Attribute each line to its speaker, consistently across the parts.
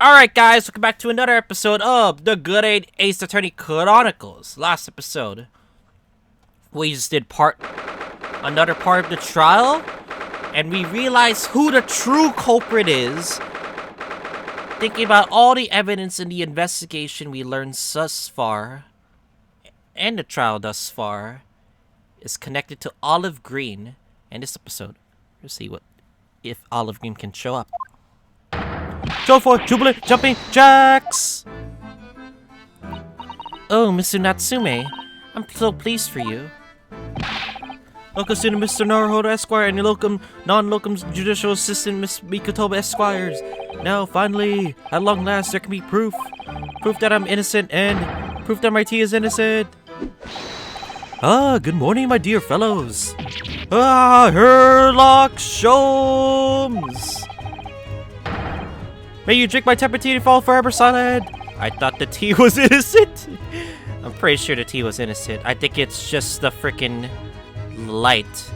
Speaker 1: Alright guys, welcome back to another episode of the Good Ace Attorney Chronicles. Last episode, we just did another part of the trial, and we realized who the true culprit is. Thinking about all the evidence in the investigation we learned thus far, and the trial thus far, is connected to Olive Green. And this episode, we'll see if Olive Green can show up. Go for Jubilant Jumping Jacks! Oh, Mr. Natsume, I'm so pleased for you. Welcome to Mr. Naruhodo Esquire and your non-locum judicial assistant, Miss Mikotoba Esquires. Now, finally, at long last, there can be proof. Proof that I'm innocent and proof that my tea is innocent. Good morning, my dear fellows. Herlock Sholmes! May you drink my tempered tea and fall forever silent. I thought the tea was innocent. I'm pretty sure the tea was innocent. I think it's just the freaking light.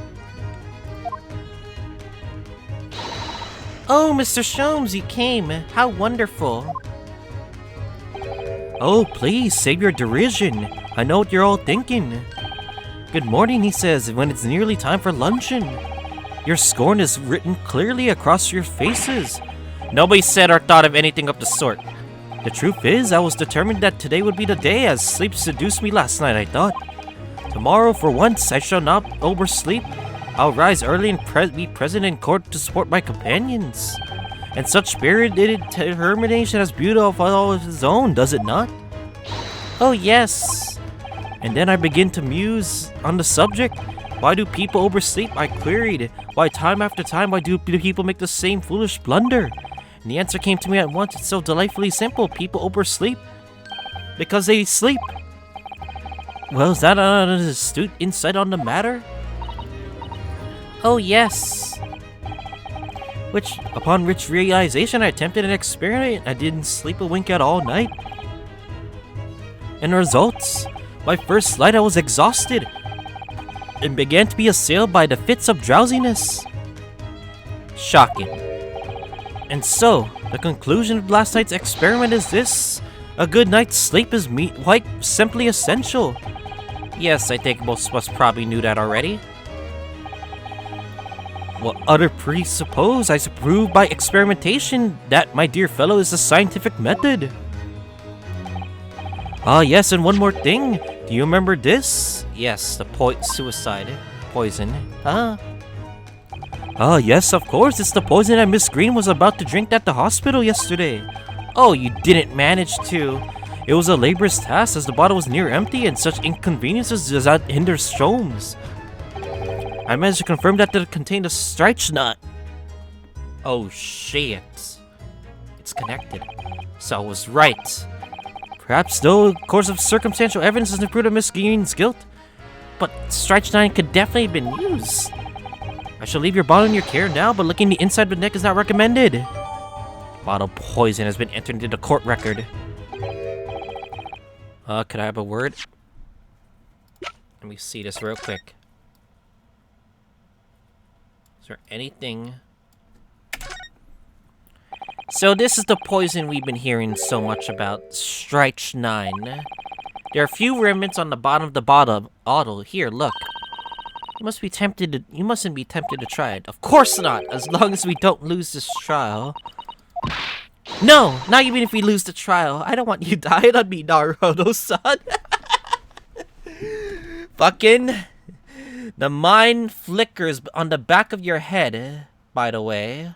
Speaker 1: Oh, Mr. Sholmes, you came. How wonderful. Oh, please, save your derision. I know what you're all thinking. Good morning, he says, when it's nearly time for luncheon. Your scorn is written clearly across your faces. Nobody said or thought of anything of the sort. The truth is, I was determined that today would be the day, as sleep seduced me last night, I thought. Tomorrow, for once, I shall not oversleep. I'll rise early and be present in court to support my companions. And such spirited determination has beauty of all of its own, does it not? Oh, yes. And then I begin to muse on the subject. Why do people oversleep? I queried. Why, time after time, why do people make the same foolish blunder? And the answer came to me at once. It's so delightfully simple. People oversleep because they sleep. Well, is that an astute insight on the matter? Oh, yes. Upon which realization, I attempted an experiment. I didn't sleep a wink at all night. And the results? My first night, I was exhausted and began to be assailed by the fits of drowsiness. Shocking. And so, the conclusion of last night's experiment is this. A good night's sleep is quite simply essential. Yes, I think most of us probably knew that already. What other presuppose? I prove by experimentation that, my dear fellow, is a scientific method. Yes, and one more thing. Do you remember this? Yes, the suicide poison. Yes, of course. It's the poison that Miss Green was about to drink at the hospital yesterday. Oh, you didn't manage to. It was a laborious task as the bottle was near empty and such inconveniences does not hinder Sholmes. I managed to confirm that it contained a strychnine. Oh, shit. It's connected. So I was right. Perhaps, though, course of circumstantial evidence has proved Miss Green's guilt. But strychnine could definitely have been used. I shall leave your bottle in your care now, but looking the inside of the neck is not recommended. Bottle poison has been entered into the court record. Could I have a word? Let me see this real quick. Is there anything? So this is the poison we've been hearing so much about, strychnine. There are a few remnants on the bottom of the bottle. Here, look. You mustn't be tempted to try it. Of course not, as long as we don't lose this trial. No, not even if we lose the trial. I don't want you dying on me, Naruhodo-san. Fucking. The mind flickers on the back of your head, by the way.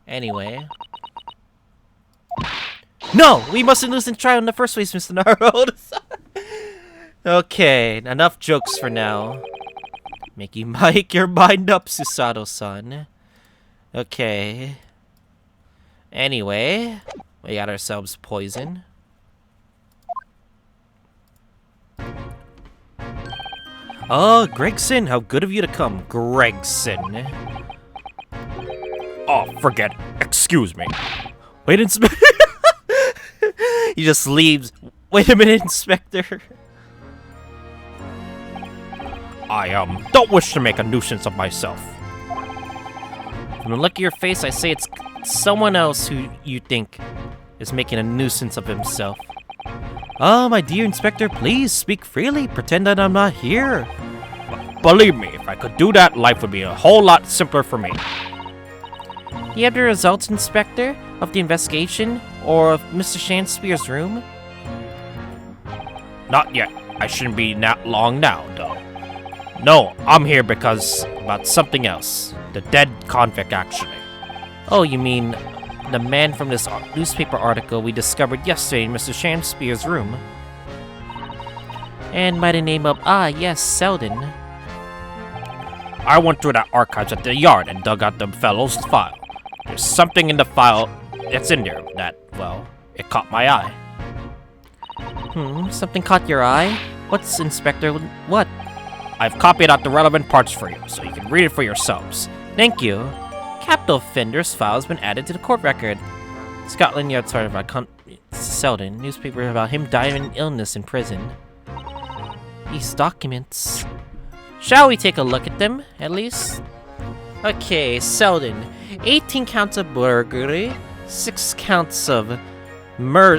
Speaker 1: Anyway. No, we mustn't lose the trial in the first place, Mr. Naruhodo-san. Okay, enough jokes for now. Make your mind up, Susato-san. Okay. Anyway, we got ourselves poison. Oh, Gregson, how good of you to come, Gregson. Oh, forget it. Excuse me. Wait, Inspector. He just leaves. Wait a minute, Inspector. I, don't wish to make a nuisance of myself. From the look of your face, I say it's someone else who you think is making a nuisance of himself. Ah, my dear Inspector, please speak freely. Pretend that I'm not here.
Speaker 2: Believe me, if I could do that, life would be a whole lot simpler for me.
Speaker 1: You have the results, Inspector, of the investigation, or of Mr. Shakespeare's room?
Speaker 2: Not yet. I shouldn't be that long now, though. No, I'm here because about something else. The dead convict, actually.
Speaker 1: Oh, you mean the man from this newspaper article we discovered yesterday in Mr. Shakespeare's room? And by the name of, yes, Selden.
Speaker 2: I went through the archives at the yard and dug out the fellow's file. There's something in the file that's in there that, well, it caught my eye.
Speaker 1: Something caught your eye? What's, Inspector? What?
Speaker 2: I've copied out the relevant parts for you, so you can read it for yourselves.
Speaker 1: Thank you. Capital offender's file has been added to the court record. Scotland Yard started about Selden, newspaper about him dying of an illness in prison. These documents. Shall we take a look at them, at least? Okay, Selden. 18 counts of burglary, 6 counts of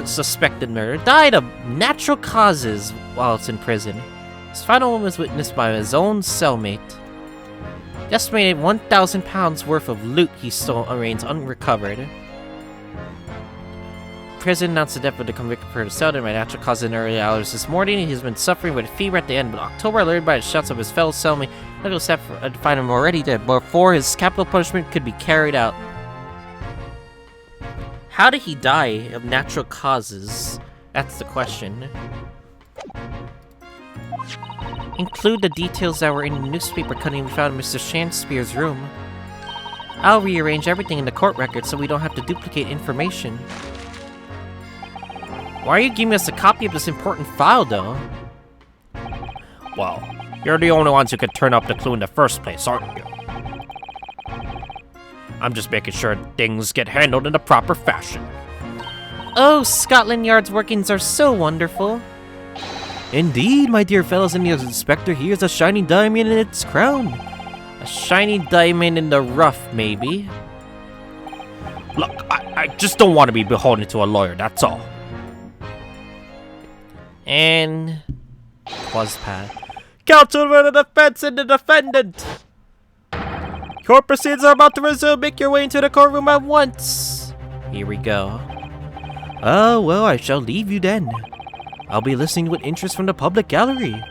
Speaker 1: suspected murder, died of natural causes while it's in prison. His final one was witnessed by his own cellmate. The estimated 1,000 pounds worth of loot he stole remains unrecovered. Prison announced the death of the convicted for Selden by natural causes in early hours this morning. He's been suffering with fever at the end of October, alerted by the shouts of his fellow cellmate. Medical staff find him already dead before his capital punishment could be carried out. How did he die of natural causes? That's the question. Include the details that were in the newspaper cutting we found in Mr. Shakespeare's room. I'll rearrange everything in the court record so we don't have to duplicate information. Why are you giving us a copy of this important file, though?
Speaker 2: Well, you're the only ones who could turn up the clue in the first place, aren't you? I'm just making sure things get handled in the proper fashion.
Speaker 1: Oh, Scotland Yard's workings are so wonderful. Indeed, my dear fellows, and the inspector here is a shining diamond in its crown. A shiny diamond in the rough, maybe.
Speaker 2: Look, I just don't want to be beholden to a lawyer, that's all.
Speaker 1: And pause pad.
Speaker 2: Counsel for the defense and the defendant! Court proceedings are about to resume. Make your way into the courtroom at once.
Speaker 1: Here we go. Oh, well, I shall leave you then. I'll be listening with interest from the public gallery.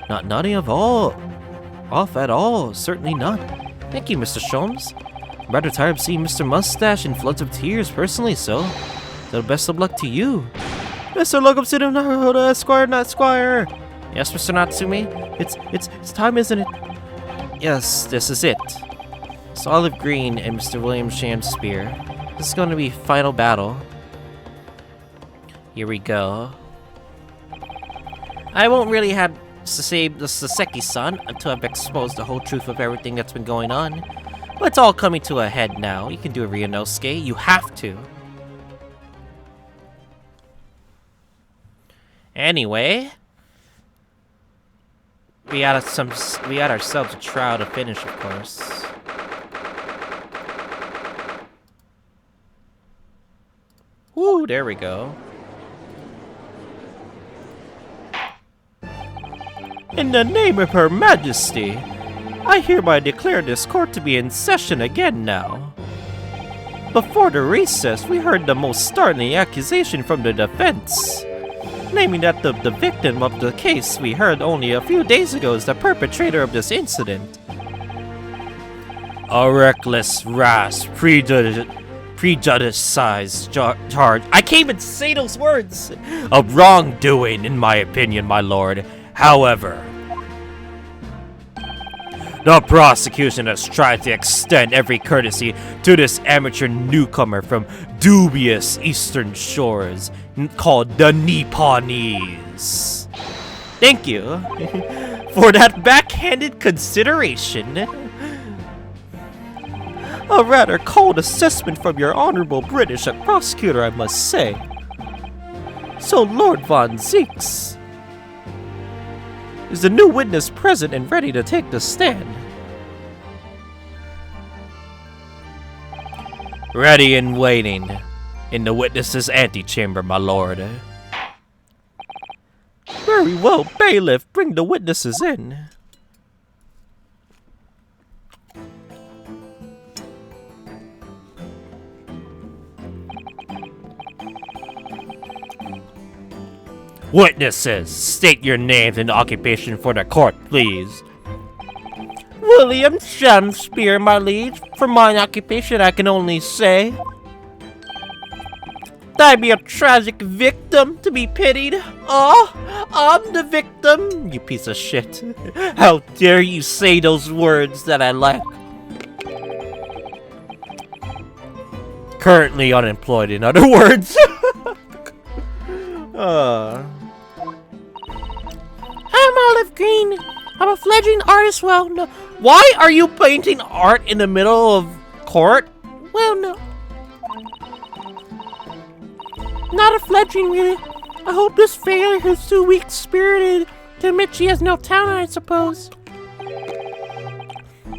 Speaker 1: Not nodding off at all. Certainly not. Thank you, Mr. Sholmes. I'm rather tired of seeing Mr. Mustache in floods of tears personally, so best of luck to you. Mr. Locum no, Esquire, not Squire. Yes, Mr. Natsumi? It's time, isn't it? Yes, this is it. It's Olive Green and Mr. William Shakespeare. This is going to be final battle. Here we go. I won't really have to save the Saseki-san until I've exposed the whole truth of everything that's been going on. But it's all coming to a head now. You can do a Ryunosuke. You have to. Anyway, we had ourselves a trial to finish, of course. Woo, there we go. In the name of Her Majesty, I hereby declare this court to be in session again now. Before the recess, we heard the most startling accusation from the defense, claiming that the victim of the case we heard only a few days ago is the perpetrator of this incident. A reckless, rash, prejudiced charge. I can't even say those words! Of wrongdoing, in my opinion, my lord. However, the prosecution has tried to extend every courtesy to this amateur newcomer from dubious eastern shores called the Nipponese. Thank you for that backhanded consideration. A rather cold assessment from your honorable British prosecutor, I must say. So Lord Von Zeeks, is the new witness present and ready to take the stand? Ready and waiting.
Speaker 2: In the witness's antechamber, my lord.
Speaker 1: Very well, bailiff, bring the witnesses in.
Speaker 2: Witnesses, state your names and occupation for the court, please.
Speaker 1: William Shakespeare, my liege. For mine occupation, I can only say that I be a tragic victim to be pitied. Oh, I'm the victim, you piece of shit. How dare you say those words that I like?
Speaker 2: Currently unemployed, in other words.
Speaker 1: I'm Olive Green. I'm a fledgling artist. Well, no. Why are you painting art in the middle of court? Well, no. Not a fledgling, really. I hope this failure is too weak-spirited to admit she has no talent, I suppose.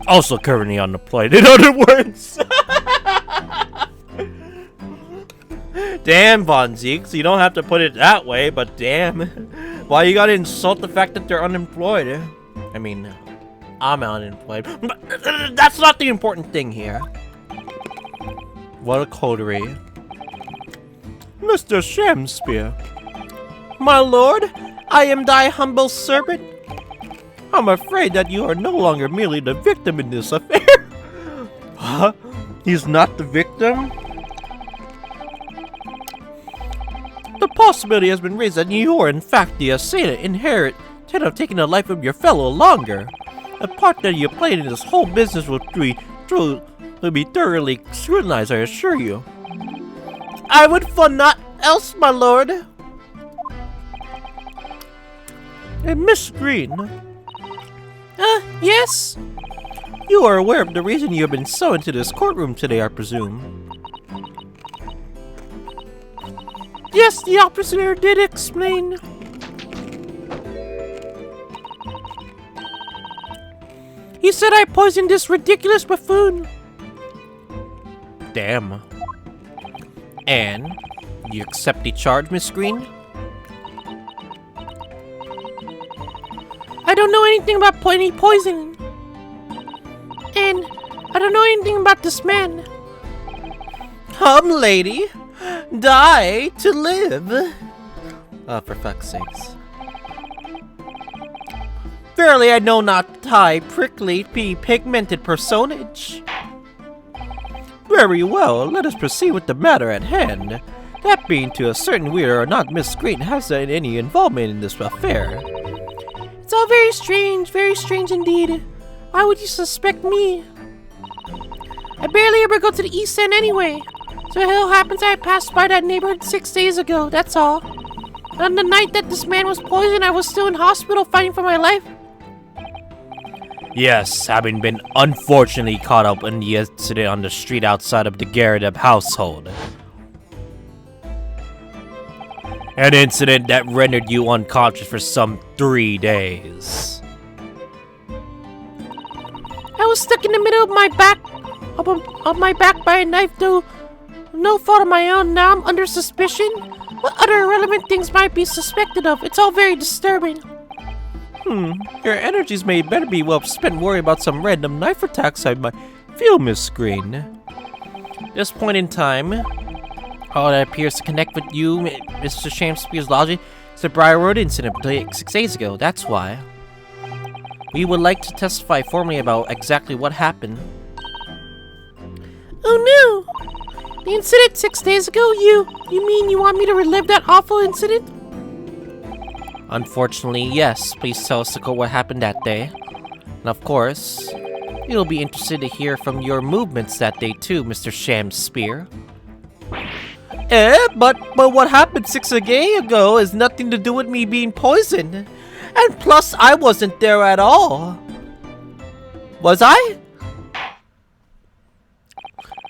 Speaker 2: Also currently unemployed, in other words.
Speaker 1: Damn, Von Zeeks, you don't have to put it that way, but damn. Why you gotta insult the fact that they're unemployed? I mean, I'm unemployed. But that's not the important thing here. What a coterie. Mr. Shakespeare. My lord, I am thy humble servant. I'm afraid that you are no longer merely the victim in this affair. Huh? He's not the victim? The possibility has been raised that you are in fact the assailant instead of taking the life of your fellow longer. The part that you played in this whole business will be thoroughly scrutinized, I assure you. I would for naught else, my lord. And Miss Green. Yes? You are aware of the reason you have been summoned to this courtroom today, I presume. Yes, the officer did explain. He said I poisoned this ridiculous buffoon. Damn. And you accept the charge, Miss Green? I don't know anything about any poisoning. And I don't know anything about this man. Come, lady. Die to live. Oh, for fuck's sakes. Verily, I know not thy prickly, pigmented personage. Very well, let us proceed with the matter at hand. That being to ascertain whether or not Miss Green has any involvement in this affair. It's all very strange indeed. Why would you suspect me? I barely ever go to the East End anyway. So it all happens I passed by that neighborhood 6 days ago, that's all. On the night that this man was poisoned, I was still in hospital fighting for my life.
Speaker 2: Yes, having been unfortunately caught up in the incident on the street outside of the Garrett household. An incident that rendered you unconscious for some 3 days.
Speaker 1: I was stuck in the middle of my back, by a knife, though no fault of my own. Now I'm under suspicion. What other irrelevant things might be suspected of? It's all very disturbing. Your energies may better be well spent worrying about some random knife attacks I might feel, Miss Green. At this point in time, all that appears to connect with you, Mr. Shakespeare's logic, is the Briar Road incident 6 days ago. That's why. We would like to testify formally about exactly what happened. Oh no! The incident 6 days ago? You mean you want me to relive that awful incident? Unfortunately, yes. Please tell us to go what happened that day. And of course, you'll be interested to hear from your movements that day too, Mr. Shakespeare. But what happened 6 days ago has nothing to do with me being poisoned. And plus, I wasn't there at all. Was I?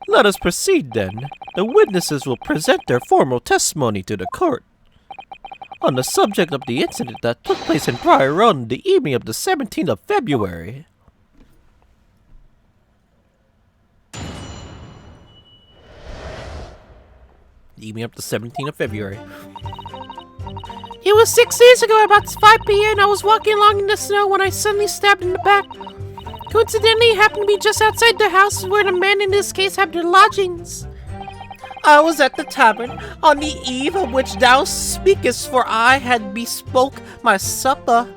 Speaker 1: Let us proceed then. The witnesses will present their formal testimony to the court on the subject of the incident that took place in Briar Road the evening of the 17th of February. evening of the 17th of February.
Speaker 3: It was 6 days ago, about 5 p.m. I was walking along in the snow when I suddenly stabbed in the back. Coincidentally, it happened to be just outside the house where the man in this case had their lodgings.
Speaker 1: I was at the tavern on the eve of which thou speakest, for I had bespoke my supper.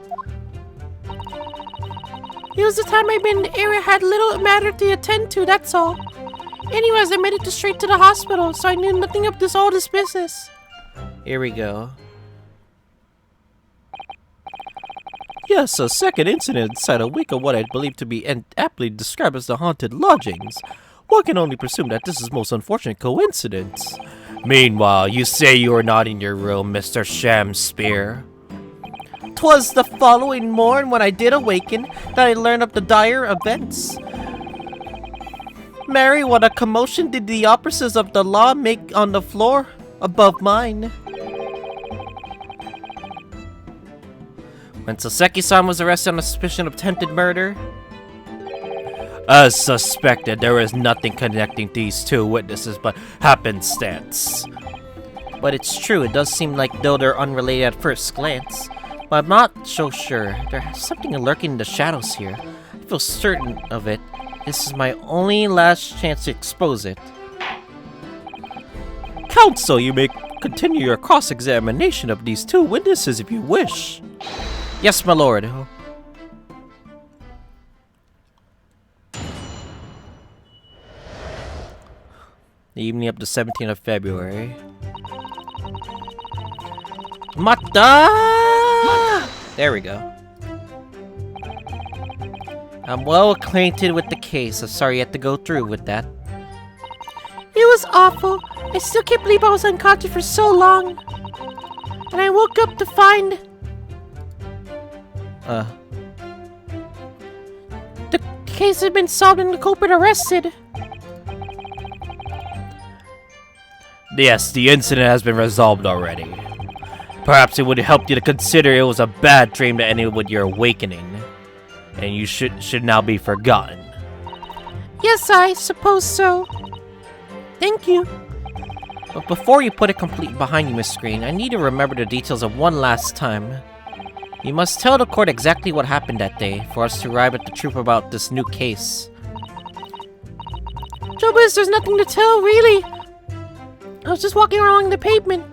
Speaker 3: It was the time I'd been in the area, had little matter to attend to, that's all. Anyways, I made it straight to the hospital, so I knew nothing of all this business.
Speaker 1: Here we go. Yes, a second incident inside a week of what I believe to be aptly described as the haunted lodgings. One can only presume that this is most unfortunate coincidence. Meanwhile, you say you were not in your room, Mr. Shamspear. 'Twas the following morn when I did awaken that I learned of the dire events. Mary, what a commotion did the officers of the law make on the floor above mine. When Soseki-san was arrested on suspicion of attempted murder, as suspected, there is nothing connecting these two witnesses but happenstance. But it's true, it does seem like though they're unrelated at first glance. But I'm not so sure. There's something lurking in the shadows here. I feel certain of it. This is my only last chance to expose it. Counsel, you may continue your cross-examination of these two witnesses if you wish. Yes, my lord. The evening of the 17th of February. Mata! There we go. I'm well acquainted with the case. I'm sorry you had to go through with that.
Speaker 3: It was awful. I still can't believe I was unconscious for so long. And I woke up to find... the case had been solved and the culprit arrested.
Speaker 1: Yes, the incident has been resolved already. Perhaps it would help you to consider it was a bad dream that ended with your awakening, and you should now be forgotten.
Speaker 3: Yes, I suppose so. Thank you.
Speaker 1: But before you put it completely behind you, Miss Green, I need to remember the details of one last time. You must tell the court exactly what happened that day for us to arrive at the truth about this new case.
Speaker 3: Trouble is, there's nothing to tell, really. I was just walking along the pavement.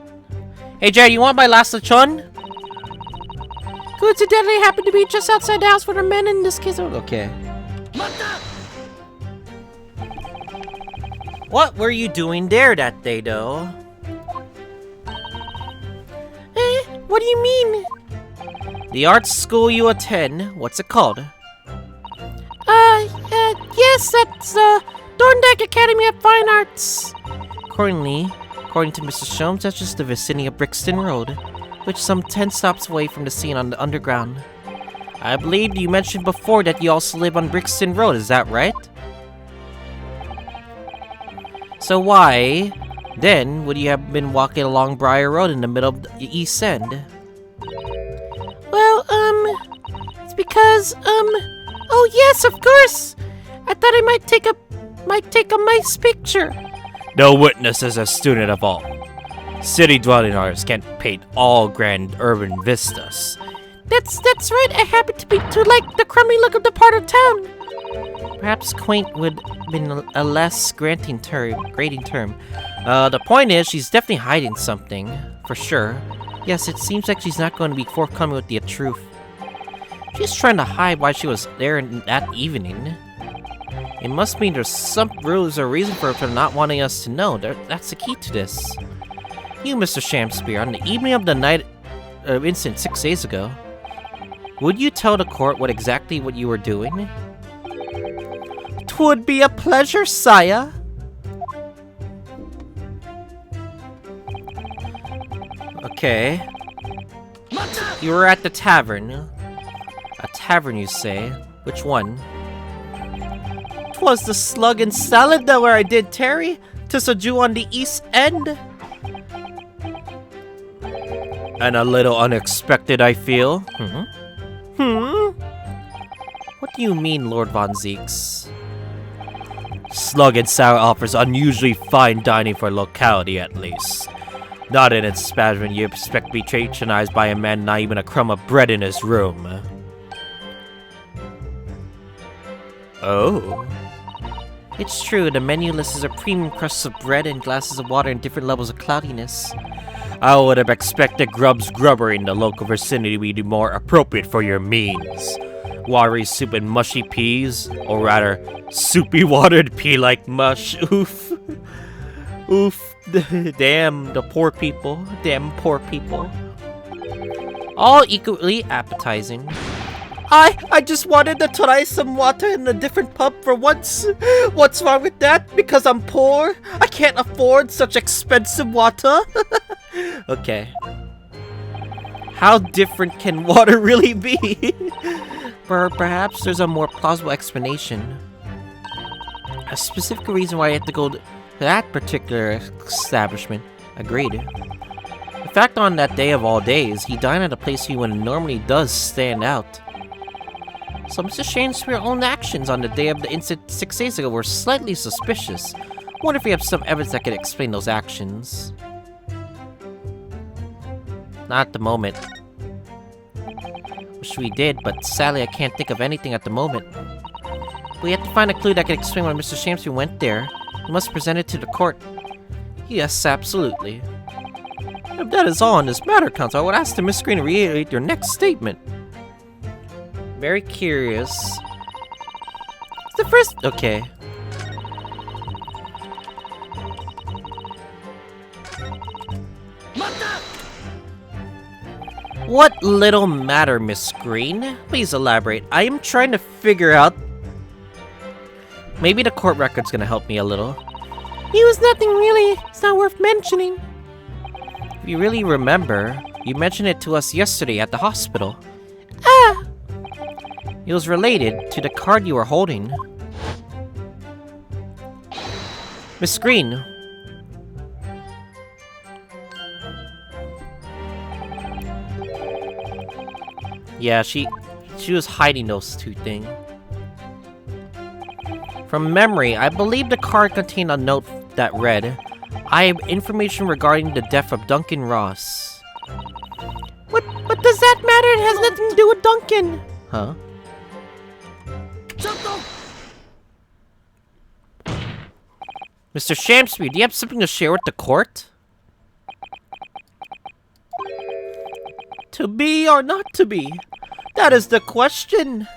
Speaker 1: Hey, Jerry, you want my last lechon?
Speaker 3: Coincidentally, I happened to be just outside the house where the men in this case are.
Speaker 1: Okay. What were you doing there that day, though?
Speaker 3: What do you mean?
Speaker 1: The art school you attend, what's it called?
Speaker 3: Yes, that's, Thorndike Academy of Fine Arts.
Speaker 1: According to Mr. Sholmes, that's just the vicinity of Brixton Road, which is some 10 stops away from the scene on the underground. I believe you mentioned before that you also live on Brixton Road, is that right? So why, then, would you have been walking along Briar Road in the middle of the East End?
Speaker 3: Well, it's because, oh yes, of course! I thought I might take a nice picture.
Speaker 1: No witness is a student of all. City-dwelling artists can't paint all grand urban vistas.
Speaker 3: That's right, I happen to like the crummy look of the part of town.
Speaker 1: Perhaps quaint would have been a less grading term. The point is, she's definitely hiding something, for sure. Yes, it seems like she's not going to be forthcoming with the truth. She's trying to hide why she was there that evening. It must mean there's some rules or reason for her not wanting us to know. That's the key to this. You, Mr. Shamspear, on the evening of the night incident 6 days ago, would you tell the court exactly what you were doing? 'Twould be a pleasure, sire. Okay. You were at the tavern. A tavern, you say? Which one? 'Twas the Slug and Salad that where I did tarry, 'tis a Jew on the East End. And a little unexpected, I feel. What do you mean, Lord Von Zeeks?
Speaker 2: Slug and Sour offers unusually fine dining for locality, at least. Not in its establishment you expect to be patronized by a man not even a crumb of bread in his room.
Speaker 1: Oh. It's true, the menu lists a premium crusts of bread and glasses of water in different levels of cloudiness.
Speaker 2: I would have expected Grub's grubber in the local vicinity to be more appropriate for your means. Watery soup and mushy peas, or rather, soupy watered pea like mush. Oof. Oof. Damn, the poor people. Damn poor people.
Speaker 1: All equally appetizing.
Speaker 2: I just wanted to try some water in a different pub for once. What's wrong with that? Because I'm poor? I can't afford such expensive water? Okay.
Speaker 1: How different can water really be? Perhaps there's a more plausible explanation. A specific reason why I had to go to that particular establishment. Agreed. In fact, on that day of all days, he dined at a place he normally does stand out. So Mr. Shakespeare's own actions on the day of the incident 6 days ago were slightly suspicious. Wonder if we have some evidence that could explain those actions. Not at the moment. Wish we did, but sadly I can't think of anything at the moment. We have to find a clue that could explain why Mr. Shakespeare went there. We must present it to the court. Yes, absolutely. If that is all in this matter, Counsel, I would ask the Miss Green to reiterate your next statement. Very curious. It's the first... Okay. What little matter, Miss Green? Please elaborate. I am trying to figure out... Maybe the court record's gonna help me a little.
Speaker 3: It was nothing really. It's not worth mentioning.
Speaker 1: If you really remember, you mentioned it to us yesterday at the hospital.
Speaker 3: Ah!
Speaker 1: It was related to the card you were holding. Miss Green. Yeah, she was hiding those two things. From memory, I believe the card contained a note that read, I have information regarding the death of Duncan Ross.
Speaker 3: What does that matter? It has nothing to do with Duncan.
Speaker 1: Huh? Mr. Shamsby, do you have something to share with the court? To be or not to be? That is the question.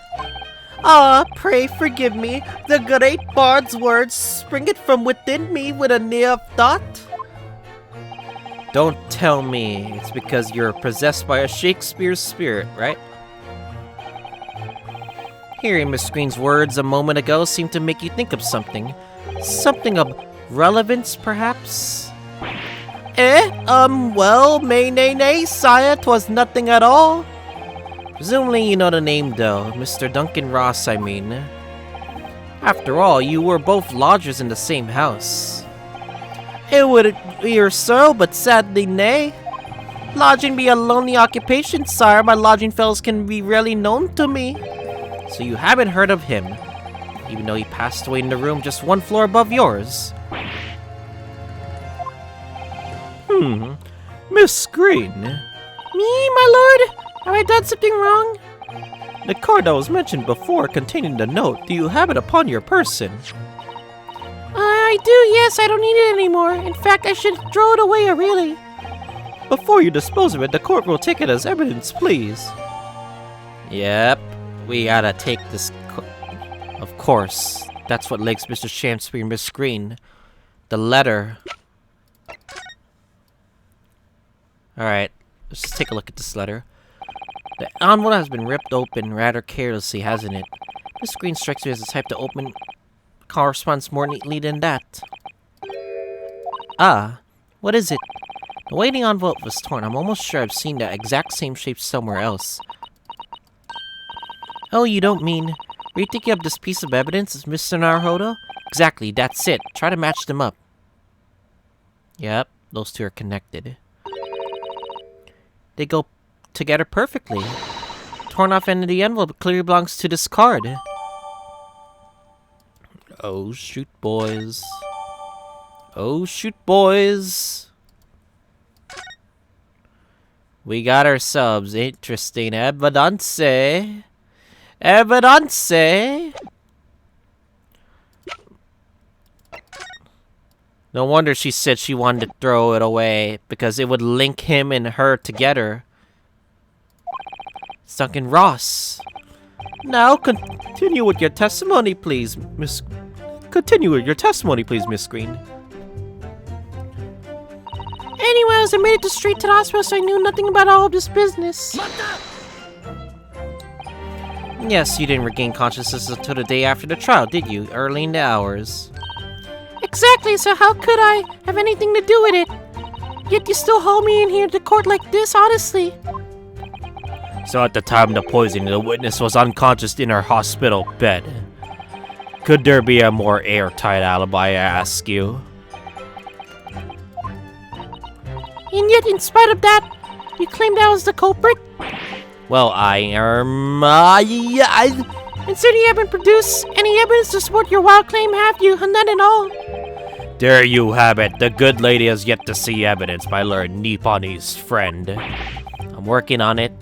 Speaker 1: Ah, pray forgive me. The great bard's words springeth from within me with a near thought. Don't tell me it's because you're possessed by a Shakespeare spirit, right? Hearing Miss Green's words a moment ago seemed to make you think of something. Something of relevance, perhaps? Well, nay, sire, 'twas nothing at all. Presumably you know the name, though. Mr. Duncan Ross, I mean. After all, you were both lodgers in the same house. It would appear so, but sadly nay. Lodging be a lonely occupation, sire. My lodging fellows can be rarely known to me. So you haven't heard of him, even though he passed away in the room just one floor above yours. Miss Green.
Speaker 3: Me, my lord? Have I done something wrong?
Speaker 1: The card that was mentioned before containing the note, do you have it upon your person?
Speaker 3: I do, yes. I don't need it anymore. In fact, I should throw it away, really.
Speaker 1: Before you dispose of it, the court will take it as evidence, please. Yep, we gotta take this. Of course, that's what links Mr. Shakespeare and Miss Green. The letter. Alright, let's just take a look at this letter. The envelope has been ripped open rather carelessly, hasn't it? Miss Green strikes me as the type to open corresponds more neatly than that. Ah, what is it? The waiting envelope was torn. I'm almost sure I've seen that exact same shape somewhere else. Oh, you don't mean... Were you thinking of this piece of evidence, Mr. Naruhodo? Exactly, that's it. Try to match them up. Yep, those two are connected. They go together perfectly. Torn off end of the envelope clearly belongs to this card.
Speaker 2: Oh, shoot, boys. Oh, shoot, boys. We got ourselves interesting evidence. Evidence. No wonder she said she wanted to throw it away, because it would link him and her together. Duncan Ross. Now continue with your testimony, please, Miss. Continue with your testimony, please, Miss Green.
Speaker 3: Anyways, I made it straight to the hospital, so I knew nothing about all of this business.
Speaker 2: Yes, you didn't regain consciousness until the day after the trial, did you? Early in the hours.
Speaker 3: Exactly, so how could I have anything to do with it? Yet you still hold me in here to court like this, honestly.
Speaker 2: So at the time of the poisoning, the witness was unconscious in her hospital bed. Could there be a more airtight alibi, I ask you?
Speaker 3: And yet, in spite of that, you claimed I was the culprit?
Speaker 2: Well,
Speaker 3: And so you haven't produced any evidence to support your wild claim, have you? None at all.
Speaker 2: There you have it. The good lady has yet to see evidence, my Lord Nipponi's friend. I'm working on it.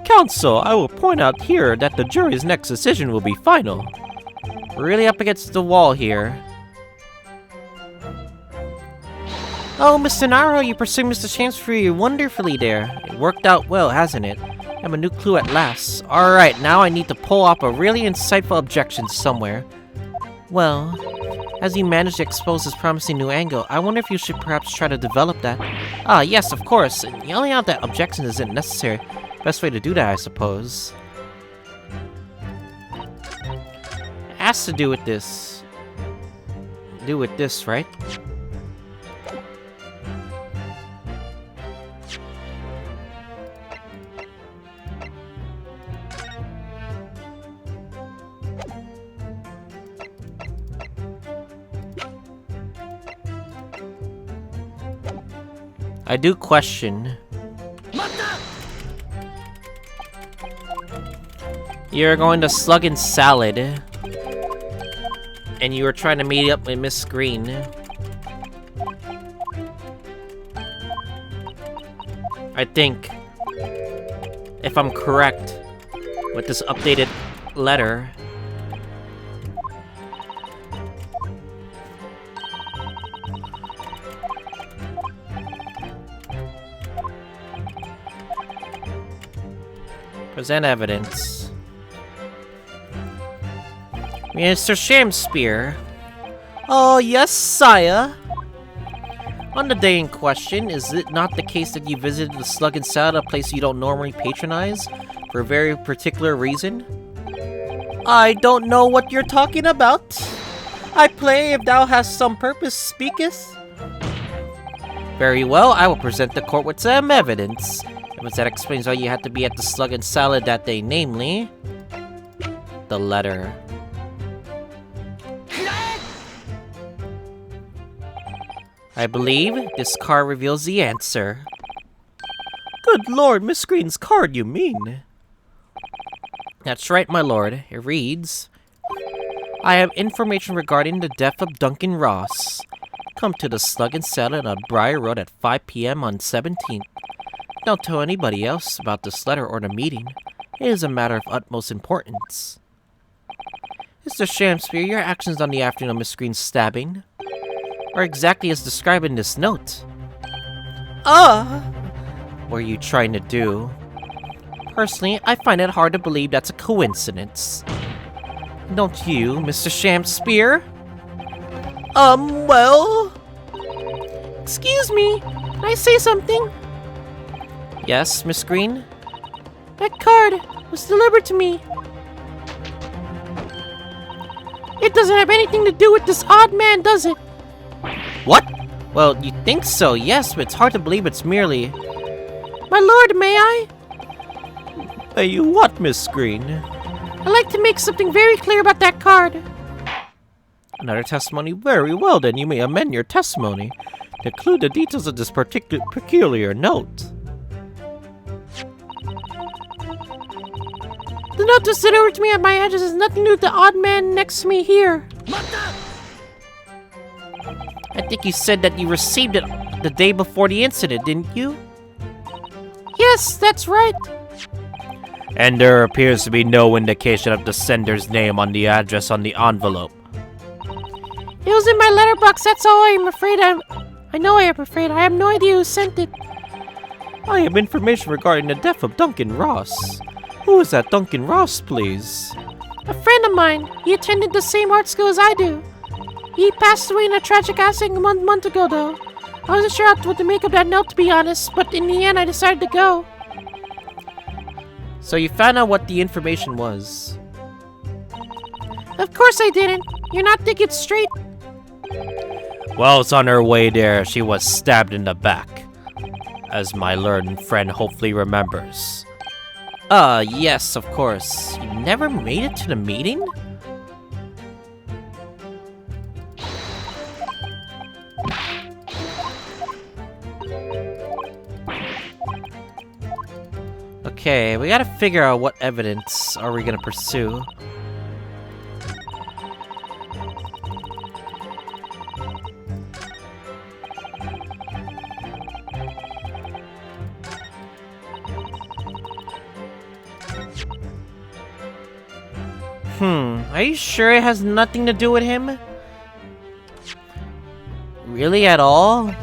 Speaker 2: Counsel, I will point out here that the jury's next decision will be final. We're really up against the wall here.
Speaker 3: Oh, Mr. Naro, you pursued Mr. Shamsbury wonderfully there.
Speaker 2: It worked out well, hasn't it? I have a new clue at last. Alright, now I need to pull off a really insightful objection somewhere.
Speaker 3: Well, as you managed to expose this promising new angle, I wonder if you should perhaps try to develop that.
Speaker 2: Ah, yes, of course. Yelling out that objection isn't necessary. Best way to do that, I suppose.
Speaker 3: It has to do with this. Right?
Speaker 2: I do question. You're going to Slug and Salad, and you were trying to meet up with Miss Green. I think, if I'm correct, with this updated letter, present evidence. Mr. Shamspeare.
Speaker 3: Oh, yes, sire.
Speaker 2: On the day in question, is it not the case that you visited the Slug and Salad, a place you don't normally patronize, for a very particular reason?
Speaker 3: I don't know what you're talking about. I play if thou hast some purpose speakest.
Speaker 2: Very well, I will present the court with some evidence. Evidence that explains why you had to be at the Slug and Salad that day, namely, the letter. I believe this card reveals the answer.
Speaker 3: Good lord, Miss Green's card, you mean?
Speaker 2: That's right, my lord. It reads, I have information regarding the death of Duncan Ross. Come to the Slug and Salad on Briar Road at 5 p.m. on 17th. Don't tell anybody else about this letter or the meeting. It is a matter of utmost importance. Mr. Shamspeare, your actions on the afternoon of Miss Green's stabbing are exactly as described in this note. What are you trying to do? Personally, I find it hard to believe that's a coincidence. Don't you, Mr. Shamspeare?
Speaker 3: Well... Excuse me, can I say something?
Speaker 2: Yes, Miss Green?
Speaker 3: That card was delivered to me. It doesn't have anything to do with this odd man, does it?
Speaker 2: What? Well, you think so, yes, but it's hard to believe it's merely...
Speaker 3: My lord, may I?
Speaker 2: May you what, Miss Green?
Speaker 3: I'd like to make something very clear about that card.
Speaker 2: Another testimony? Very well, then you may amend your testimony to include the details of this peculiar note.
Speaker 3: The note was delivered to me at my address has nothing to do with the odd man next to me here.
Speaker 2: I think you said that you received it the day before the incident, didn't you?
Speaker 3: Yes, that's right.
Speaker 2: And there appears to be no indication of the sender's name on the address on the envelope.
Speaker 3: It was in my letterbox, that's all I am afraid I have no idea who sent it.
Speaker 1: I have information regarding the death of Duncan Ross. Who is that Duncan Ross, please?
Speaker 3: A friend of mine. He attended the same art school as I do. He passed away in a tragic accident a month ago, though. I wasn't sure what to make of that note, to be honest, but in the end, I decided to go.
Speaker 2: So you found out what the information was.
Speaker 3: Of course I didn't. You're not thinking straight.
Speaker 2: Well, it's on her way there. She was stabbed in the back, as my learned friend hopefully remembers.
Speaker 1: Yes, of course. You never made it to the meeting? Okay, we gotta figure out what evidence are we gonna pursue. Are you sure it has nothing to do with him? Really, at all?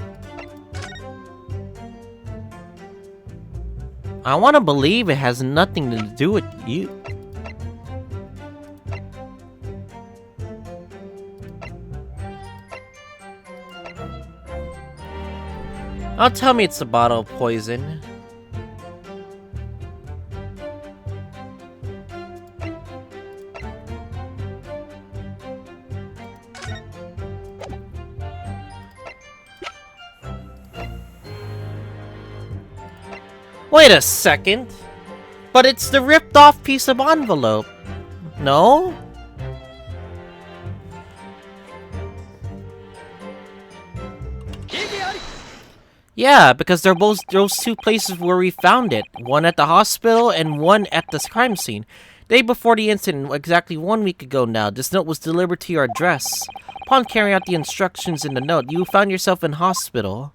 Speaker 1: I want to believe it has nothing to do with you. Oh, tell me it's a bottle of poison. Wait a second. But it's the ripped off piece of envelope. No? Yeah, because they're both those two places where we found it. One at the hospital and one at the crime scene. Day before the incident, exactly 1 week ago now, this note was delivered to your address. Upon carrying out the instructions in the note, you found yourself in hospital.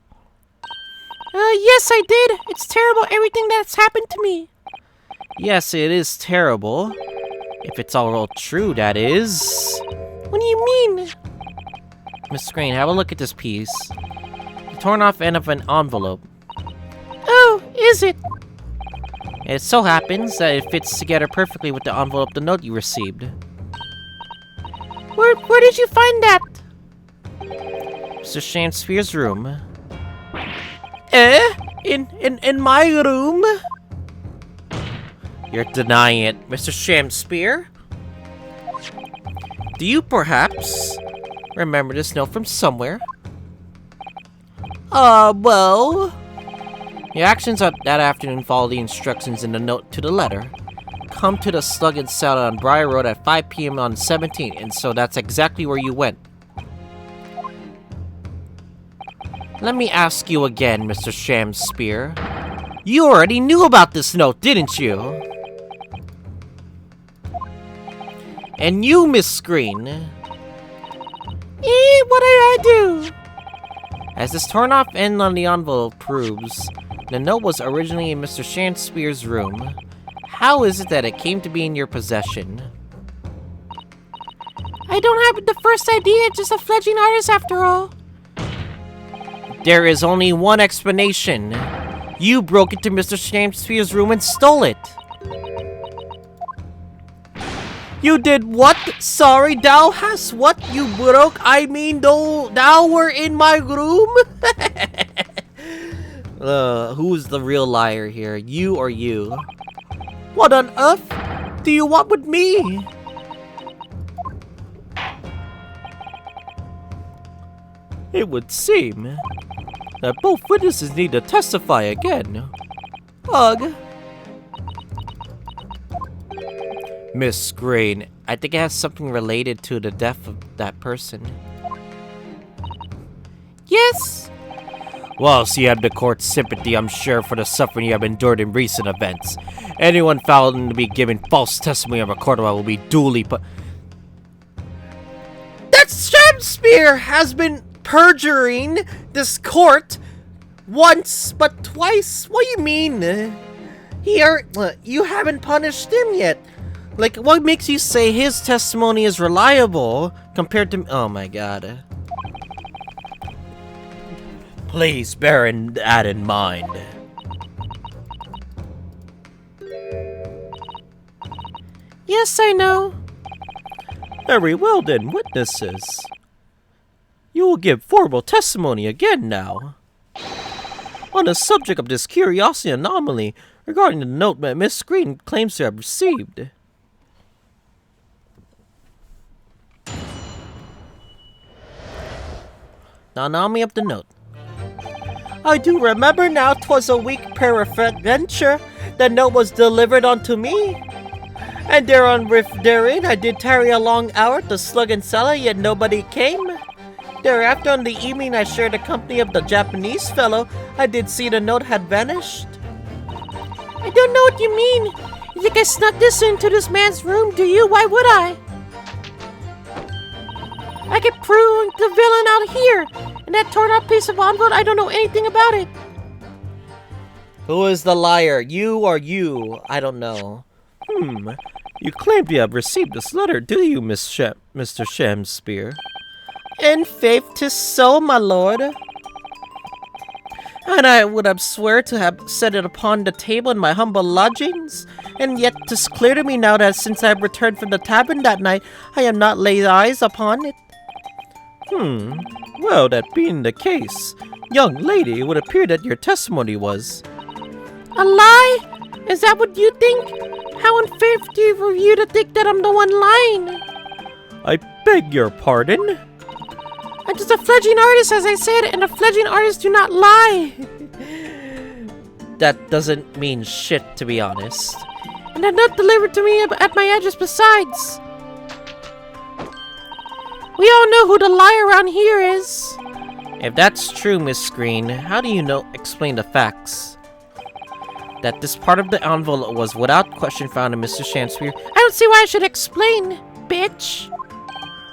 Speaker 3: Yes, I did. It's terrible, everything that's happened to me.
Speaker 1: Yes, it is terrible. If it's all true, that is.
Speaker 3: What do you mean?
Speaker 1: Miss Green, have a look at this piece. The torn off end of an envelope.
Speaker 3: Oh, is it?
Speaker 1: It so happens that it fits together perfectly with the envelope the note you received.
Speaker 3: Where did you find that?
Speaker 1: Mr. Shakespeare's room.
Speaker 3: In my room?
Speaker 1: You're denying it, Mr. Shakespeare? Do you perhaps remember this note from somewhere?
Speaker 3: Well...
Speaker 1: Your actions that afternoon follow the instructions in the note to the letter. Come to the Slug and Salad on Briar Road at 5 p.m. on 17th, and so that's exactly where you went. Let me ask you again, Mr. Shakespeare. You already knew about this note, didn't you? And you, Miss Green.
Speaker 3: What did I do?
Speaker 1: As this torn-off end on the envelope proves, the note was originally in Mr. Shakespeare's room. How is it that it came to be in your possession?
Speaker 3: I don't have the first idea, just a fledgling artist after all.
Speaker 1: There is only one explanation. You broke into Mr. Shakespeare's room and stole it.
Speaker 3: You did what? Sorry, thou hast what? You broke? I mean, thou were in my room?
Speaker 1: Who's the real liar here? You or you?
Speaker 3: What on earth do you want with me?
Speaker 1: It would seem that both witnesses need to testify again.
Speaker 3: Ugh.
Speaker 1: Miss Green, I think it has something related to the death of that person.
Speaker 3: Yes?
Speaker 1: Well, so you have the court's sympathy, I'm sure, for the suffering you have endured in recent events. Anyone found to be giving false testimony of a court will be duly put... Shamspeare has been perjuring this court once, but twice? What do you mean? You haven't punished him yet. Like, what makes you say his testimony is reliable compared to... Oh my god.
Speaker 2: Please bear that in mind.
Speaker 3: Yes, I know.
Speaker 2: Very well then, witnesses. You will give formal testimony again now. On the subject of this curiosity anomaly regarding the note that Miss Green claims to have received.
Speaker 1: Now, me of the note. I do remember now 'twas a week peradventure the note was delivered unto me. And therein I did tarry a long hour to slug and cellar, yet nobody came. Thereafter on the evening I shared the company of the Japanese fellow, I did see the note had vanished.
Speaker 3: I don't know what you mean. You think I snuck this into this man's room, do you? Why would I? I could prove the villain out here. And that torn up piece of envelope, I don't know anything about it.
Speaker 1: Who is the liar? You or you? I don't know.
Speaker 2: You claim to have received this letter, do you, Mr. Shamspeare?
Speaker 1: In faith, 'tis so, my lord. And I would have swear to have set it upon the table in my humble lodgings. And yet 'tis clear to me now that since I have returned from the tavern that night, I have not laid eyes upon it.
Speaker 2: Well, that being the case, young lady, it would appear that your testimony was...
Speaker 3: A lie? Is that what you think? How unfair for you to think that I'm the one lying.
Speaker 2: I beg your pardon?
Speaker 3: I'm just a fledgling artist, as I said, and a fledgling artist do not lie.
Speaker 1: That doesn't mean shit, to be honest.
Speaker 3: And they're not delivered to me at my address besides. We all know who the liar around here is.
Speaker 1: If that's true, Miss Green, how do you explain the facts? That this part of the envelope was without question found in Mr. Shamspeare.
Speaker 3: I don't see why I should explain, bitch.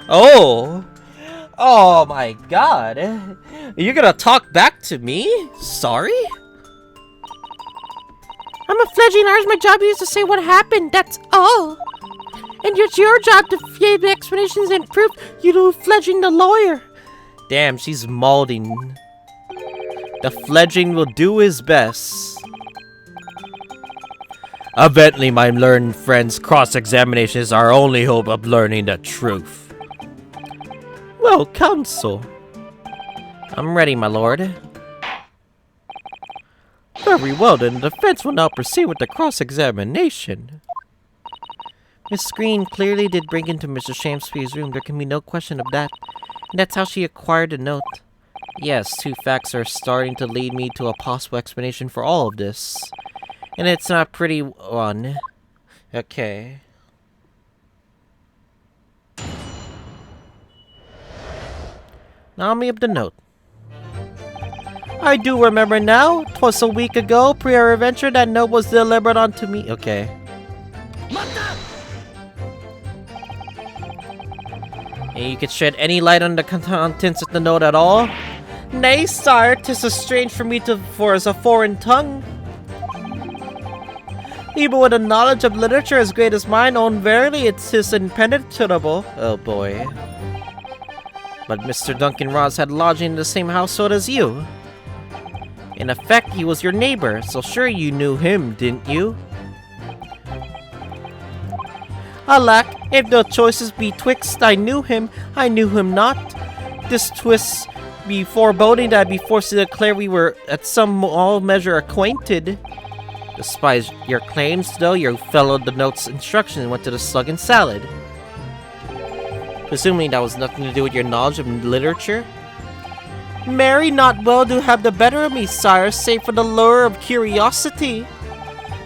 Speaker 1: Oh! Oh my god. You're gonna talk back to me? Sorry?
Speaker 3: I'm a fledgling artist. My job is to say what happened. That's all. And it's your job to give explanations and proof. You do fledgling the lawyer.
Speaker 1: Damn, she's molding. The fledgling will do his best.
Speaker 2: Evidently, my learned friend's cross-examination is our only hope of learning the truth.
Speaker 1: Well, counsel. I'm ready, my lord.
Speaker 2: Very well, then the defense will now proceed with the cross-examination.
Speaker 1: Miss Green clearly did break into Mr. Shamspeare's room. There can be no question of that. And that's how she acquired the note. Yes, two facts are starting to lead me to a possible explanation for all of this. And it's not a pretty one. Okay. Now me up the note. I do remember now. 'Twas a week ago, pre-adventure, that note was delivered unto me. Okay. And you could shed any light on the contents of the note at all? Nay, sire, 'tis a strange for me for as a foreign tongue. Even with a knowledge of literature as great as mine own, verily it is impenetrable. Oh boy. But Mr. Duncan Ross had lodging in the same household as you. In effect, he was your neighbor, so sure you knew him, didn't you? Alack, if the choices betwixt I knew him not. This twist be foreboding that I'd be forced to declare we were at some small measure acquainted. Despite your claims, though, you followed the note's instructions and went to the slug and salad. Presuming that was nothing to do with your knowledge of literature? Marry not well do have the better of me, sire, save for the lure of curiosity.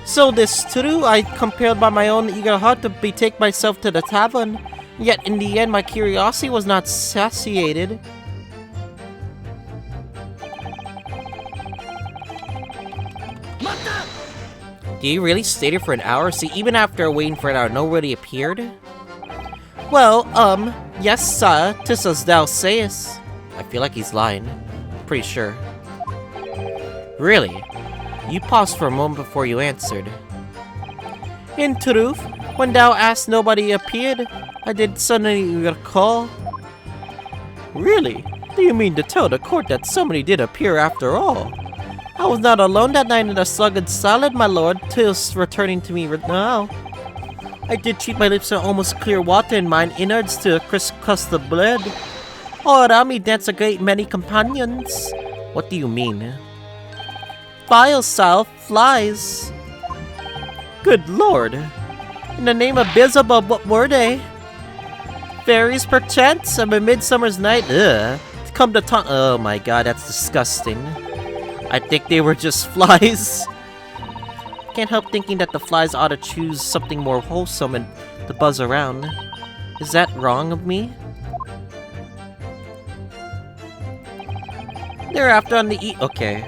Speaker 1: So this too, I compelled by my own eager heart to betake myself to the tavern. Yet in the end, my curiosity was not satiated. Did you really stay there for an hour? See, even after waiting for an hour, nobody appeared? Well, Yes, sir, 'tis as thou sayest. I feel like he's lying. Pretty sure. Really? You paused for a moment before you answered. In truth, when thou asked, nobody appeared. I did suddenly recall. Really? Do you mean to tell the court that somebody did appear after all? I was not alone that night in the sluggard salad, my lord, till returning to me now. I did treat my lips to almost clear water and mine innards to crisscross the blood. All around me danced a great many companions. What do you mean? Vile sow flies. Good lord. In the name of Beelzebub, what were they? Fairies, perchance, of a midsummer's night? Ugh. Come to taunt. Oh my god, that's disgusting. I think they were just flies. Can't help thinking that the flies ought to choose something more wholesome and to buzz around. Is that wrong of me? They're after on the okay.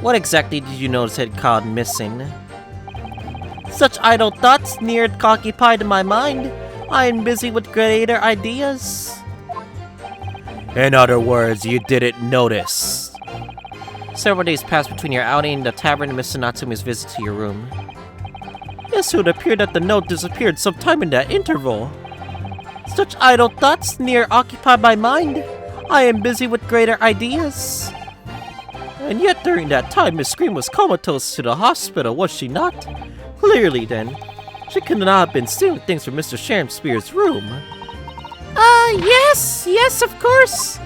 Speaker 1: What exactly did you notice had gone missing? Such idle thoughts neared occupied in my mind. I am busy with greater ideas.
Speaker 2: In other words, you didn't notice.
Speaker 1: Several days passed between your outing in the tavern and Mr. Natsume's visit to your room. Yes, it would appear that the note disappeared sometime in that interval. Such idle thoughts near occupy my mind. I am busy with greater ideas. And yet during that time, Miss Green was comatose to the hospital, was she not? Clearly then, she could not have been stealing things from Mr. Shakespeare's room.
Speaker 3: Yes, of course.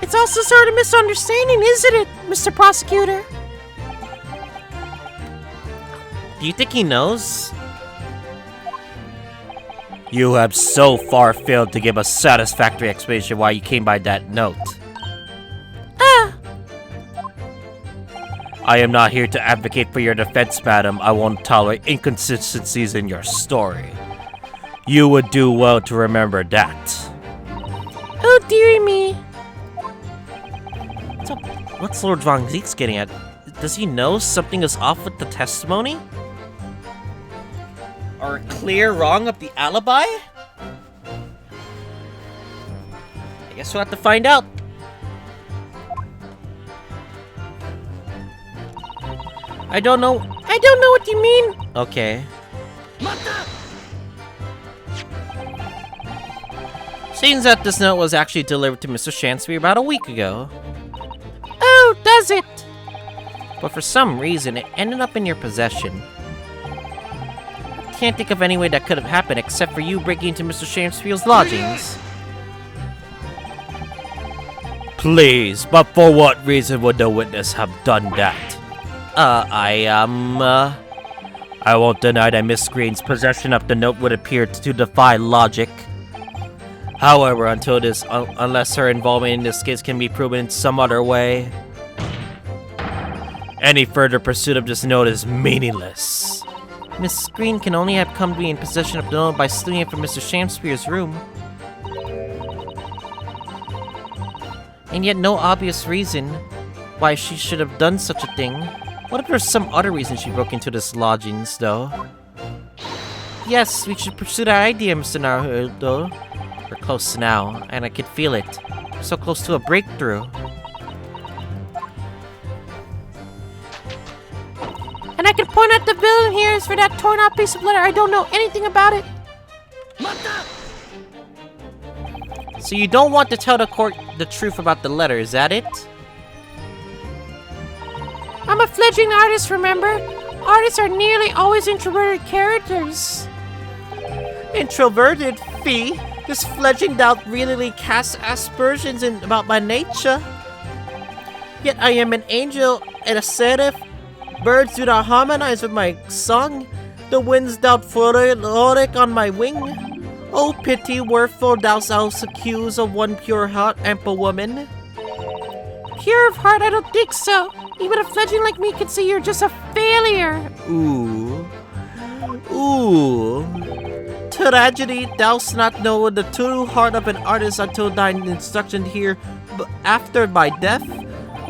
Speaker 3: It's also sort of misunderstanding, isn't it, Mr. Prosecutor?
Speaker 1: Do you think he knows?
Speaker 2: You have so far failed to give a satisfactory explanation why you came by that note. I am not here to advocate for your defense, madam. I won't tolerate inconsistencies in your story. You would do well to remember that.
Speaker 3: Oh, dearie me.
Speaker 1: So, what's Lord Von Gleek's getting at? Does he know something is off with the testimony? Or a clear wrong of the alibi? I guess we'll have to find out. I don't know
Speaker 3: what you mean.
Speaker 1: Okay. Seems that this note was actually delivered to Mr. Shakespeare about a week ago.
Speaker 3: Oh, does it?
Speaker 1: But for some reason, it ended up in your possession. Can't think of any way that could have happened except for you breaking into Mr. Shakespeare's lodgings.
Speaker 2: Please, but for what reason would the witness have done that? I won't deny that Miss Green's possession of the note would appear to defy logic. However, unless her involvement in this case can be proven in some other way, any further pursuit of this note is meaningless.
Speaker 1: Miss Green can only have come to be in possession of the note by stealing it from Mr. Shakespeare's room. And yet no obvious reason why she should have done such a thing. What if there's some other reason she broke into this lodgings, though? Yes, we should pursue that idea, Mr. Naruto. We're close now, and I can feel it. We're so close to a breakthrough.
Speaker 3: And I can point out the villain here is for that torn out piece of letter. I don't know anything about it.
Speaker 1: So you don't want to tell the court the truth about the letter, is that it?
Speaker 3: I'm a fledgling artist, remember? Artists are nearly always introverted characters.
Speaker 1: Introverted, fee? This fledgling doubt really casts aspersions about my nature. Yet I am an angel and a seraph. Birds do not harmonize with my song. The winds doubt frolic on my wing. Oh pity, wherefore thou else accuse of one pure heart, ample woman?
Speaker 3: Pure of heart, I don't think so. Even a fledgling like me can see you're just a failure.
Speaker 1: Ooh. Tragedy, thou'st not know the true heart of an artist until thine instruction here after my death.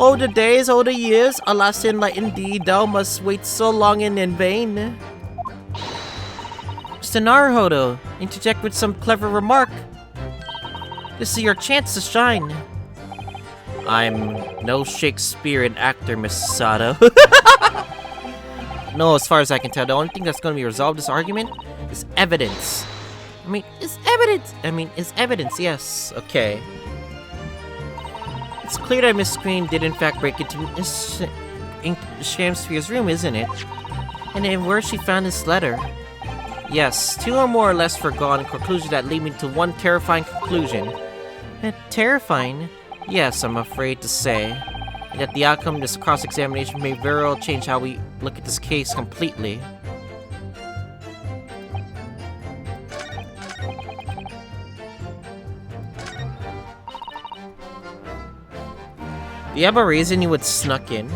Speaker 1: Oh, the days, oh, the years, alas and light indeed, thou must wait so long and in vain. Mr. Naruhodo, interject with some clever remark. This is your chance to shine. I'm no Shakespearean actor, Miss Sato. No, as far as I can tell, the only thing that's going to be resolved this argument is evidence. Is evidence, yes. Okay. It's clear that Miss Green did in fact break into Miss Shamsphere's room, isn't it? And then where she found this letter. Yes, two or more or less foregone conclusions that lead me to one terrifying conclusion. Terrifying? Yes, I'm afraid to say. That the outcome of this cross-examination may very well change how we look at this case completely. Do you have a reason you would snuck in?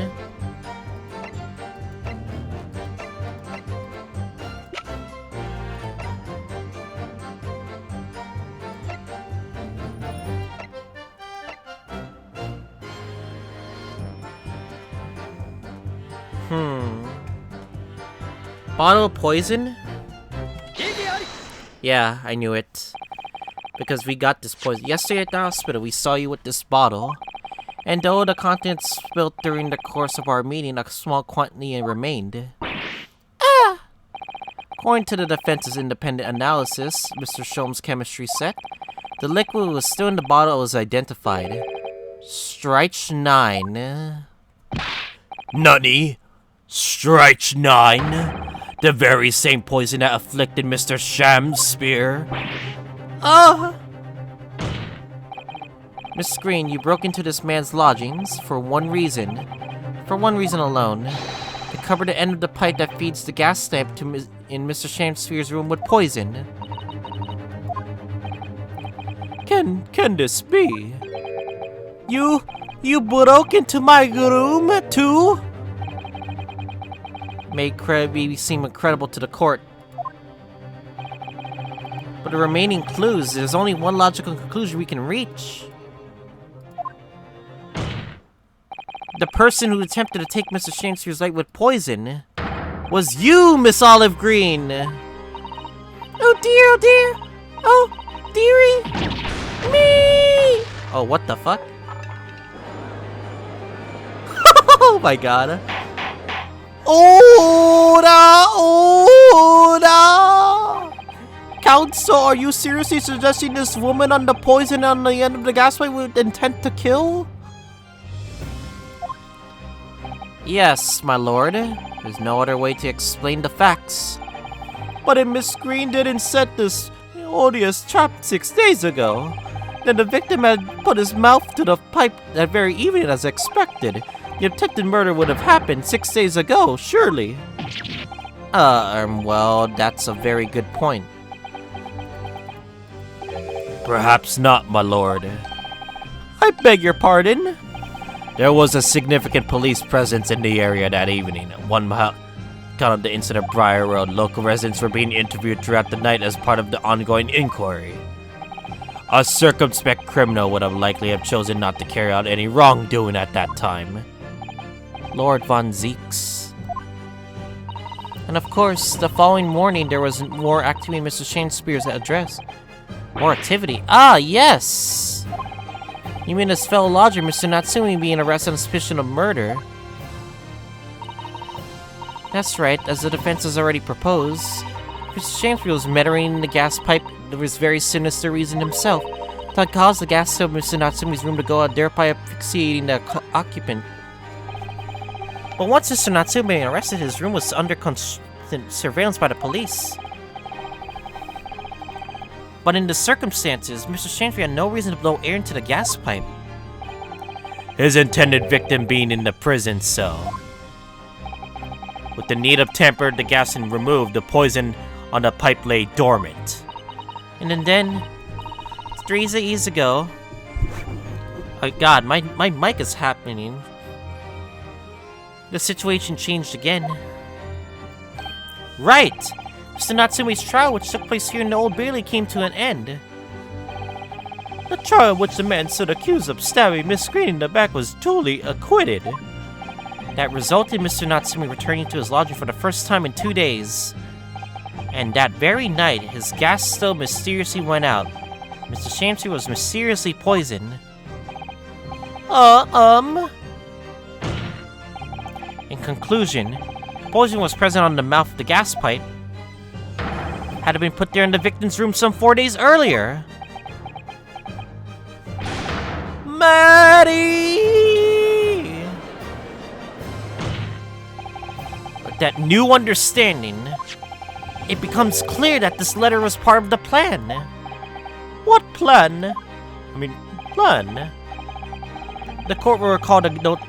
Speaker 1: Bottle of poison? Yeah, I knew it. Because we got this poison. Yesterday at the hospital, we saw you with this bottle. And though the contents spilled during the course of our meeting, a small quantity remained. According to the defense's independent analysis, Mr. Shom's chemistry set, the liquid was still in the bottle was identified. Strike 9.
Speaker 2: Nutty? Strike 9? The very same poison that afflicted Mr. Shamspeare?
Speaker 1: Miss Green, you broke into this man's lodgings for one reason. For one reason alone. To cover the end of the pipe that feeds the gas lamp in Mr. Shamsphere's room with poison.
Speaker 2: Can this be?
Speaker 1: You broke into my room too? Made seem incredible to the court. But the remaining clues, there's only one logical conclusion we can reach. The person who attempted to take Mr. Shamsphere's life with poison was you, Miss Olive Green! Oh dear, oh dearie, me! Oh, what the fuck? Oh my god. Oda! Counsel, are you seriously suggesting this woman on the poison on the end of the gas pipe with intent to kill? Yes, my lord. There's no other way to explain the facts. But if Miss Green didn't set this odious trap 6 days ago, then the victim had put his mouth to the pipe that very evening as expected. The attempted murder would have happened 6 days ago, surely. Well, that's a very good point.
Speaker 2: Perhaps not, my lord.
Speaker 1: I beg your pardon?
Speaker 2: There was a significant police presence in the area that evening. One account of the incident Briar Road, local residents were being interviewed throughout the night as part of the ongoing inquiry. A circumspect criminal would have likely have chosen not to carry out any wrongdoing at that time.
Speaker 1: Lord Von Zeeks. And of course, the following morning there was more activity in Mr. Shamspeare's address. More activity? Ah, yes! You mean his fellow lodger, Mr. Natsumi, being arrested on suspicion of murder? That's right, as the defense has already proposed. Mr. Shamspeare was meddling in the gas pipe for his very sinister reason himself. That caused the gas stove in Mr. Natsumi's room to go out, thereby asphyxiating the occupant. But once Mr. Natsume arrested, his room was under constant surveillance by the police. But in the circumstances, Mr. Shamspeare had no reason to blow air into the gas pipe.
Speaker 2: His intended victim being in the prison cell. With the need of tempered the gas and removed, the poison on the pipe lay dormant.
Speaker 1: And then 3 days ago... Oh god, my mic is happening. The situation changed again. Right! Mr. Natsume's trial, which took place here in the Old Bailey, came to an end. The trial in which the man stood accused of stabbing Miss Green in the back was duly acquitted. That resulted in Mr. Natsumi returning to his lodging for the first time in 2 days. And that very night, his gas stove mysteriously went out. Mr. Shamspeare was mysteriously poisoned. In conclusion, poison was present on the mouth of the gas pipe. Had it been put there in the victim's room some 4 days earlier. Maddie! With that new understanding, it becomes clear that this letter was part of the plan. What plan? Plan? The court will recall the note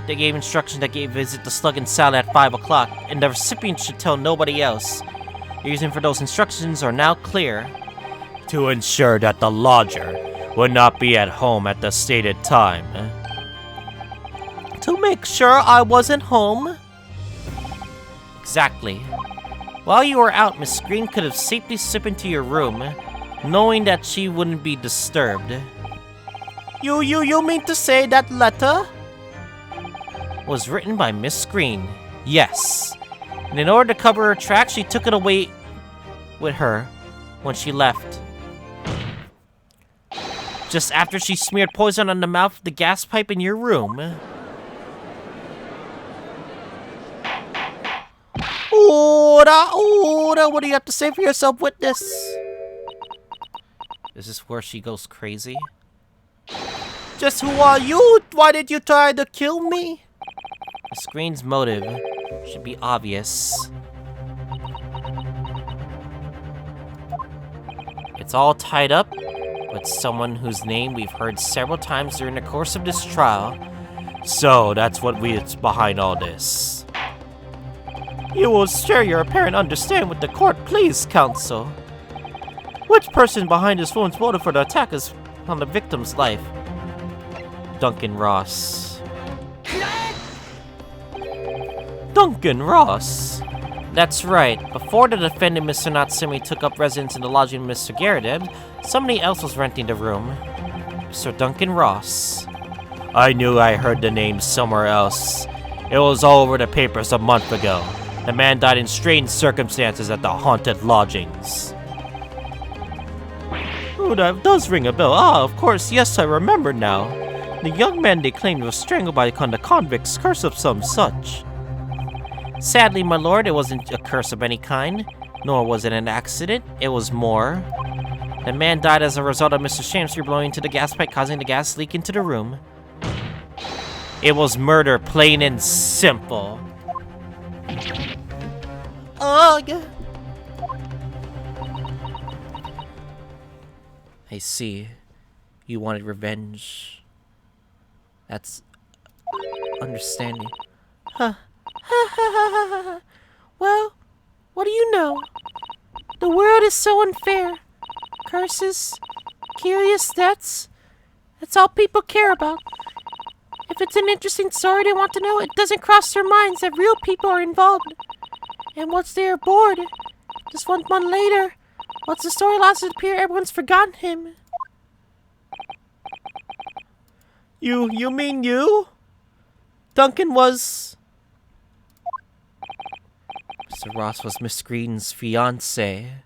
Speaker 1: they gave instructions that gave visit to Slug and Sally at 5 o'clock, and the recipient should tell nobody else. The reason for those instructions are now clear.
Speaker 2: To ensure that the lodger would not be at home at the stated time.
Speaker 1: To make sure I wasn't home? Exactly. While you were out, Miss Green could have safely slipped into your room, knowing that she wouldn't be disturbed. You mean to say that letter was written by Miss Green? Yes. And in order to cover her tracks, she took it away with her when she left. Just after she smeared poison on the mouth of the gas pipe in your room. Ora, what do you have to say for yourself, witness? Is this where she goes crazy? Just who are you? Why did you try to kill me? Miss Green's motive should be obvious. It's all tied up with someone whose name we've heard several times during the course of this trial.
Speaker 2: So that's what's behind all this.
Speaker 1: You will share your apparent understanding with the court, please, counsel. Which person behind this woman's motive for the attack is on the victim's life? Duncan Ross. Duncan Ross! That's right. Before the defendant, Mr. Natsumi, took up residence in the lodging of Mr. Garadeb, somebody else was renting the room. Mr. Duncan Ross.
Speaker 2: I knew I heard the name somewhere else. It was all over the papers a month ago. The man died in strange circumstances at the haunted lodgings.
Speaker 1: Oh, that does ring a bell. Ah, of course, yes, I remember now. The young man they claimed was strangled by the convict's curse of some such. Sadly, my lord, it wasn't a curse of any kind, nor was it an accident. It was more. The man died as a result of Mr. Shamspeare blowing into the gas pipe, causing the gas leak into the room.
Speaker 2: It was murder, plain and simple.
Speaker 1: Yeah. I see. You wanted revenge. That's understanding. Huh. Well, what do you know? The world is so unfair. Curses, curious deaths, that's all people care about. If it's an interesting story they want to know, it doesn't cross their minds that real people are involved. And once they are bored, just 1 month later, once the story loses to appear, everyone's forgotten him. You mean you? Duncan was... Mr. Ross was Miss Green's fiancé.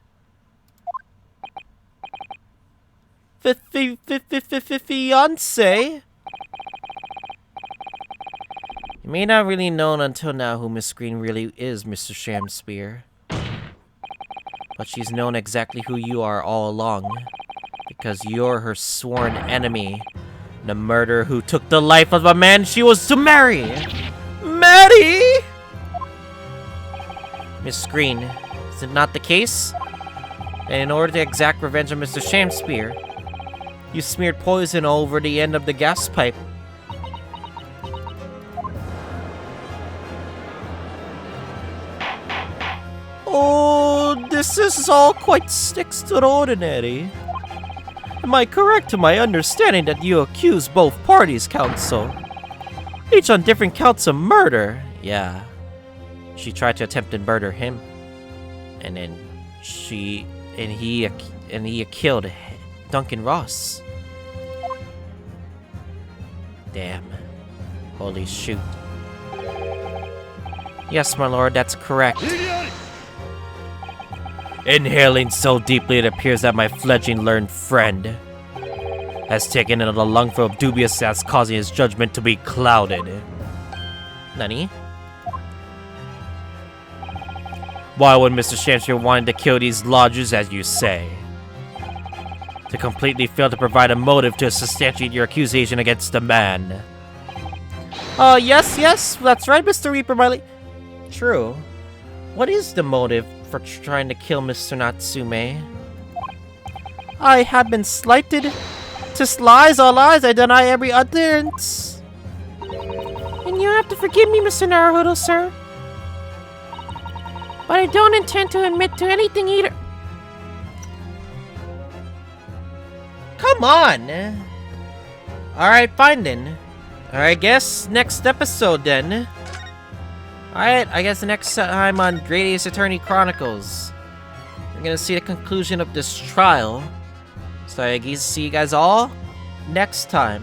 Speaker 1: Fiancé? You may not really known until now who Miss Green really is, Mr. Shamspeare. But she's known exactly who you are all along. Because you're her sworn enemy. The murderer who took the life of a man she was to marry! Maddie! Miss Green, is it not the case? And in order to exact revenge on Mr. Shamspeare, you smeared poison all over the end of the gas pipe. Oh, this is all quite extraordinary. Am I correct in my understanding that you accuse both parties, counsel? Each on different counts of murder. Yeah. She tried to attempt to murder him. And then he killed Duncan Ross. Damn. Holy shoot. Yes, my lord, that's correct.
Speaker 2: Inhaling so deeply it appears that my fledgling learned friend has taken in a lungful of dubious gas, causing his judgment to be clouded.
Speaker 1: Nani?
Speaker 2: Why would Mr. Chancellor wanted to kill these lodgers, as you say? To completely fail to provide a motive to substantiate your accusation against the man.
Speaker 1: Yes, that's right, Mr. Reaper, True. What is the motive for trying to kill Mr. Natsume? I have been slighted. 'Tis lies, all lies, I deny every utterance.
Speaker 3: And you have to forgive me, Mr. Naruhodo, sir. But I don't intend to admit to anything either.
Speaker 1: Come on! Alright, fine then. Alright, guess next episode then. Alright, I guess next time on Great Ace Attorney Chronicles, we're gonna see the conclusion of this trial. So I guess see you guys all next time.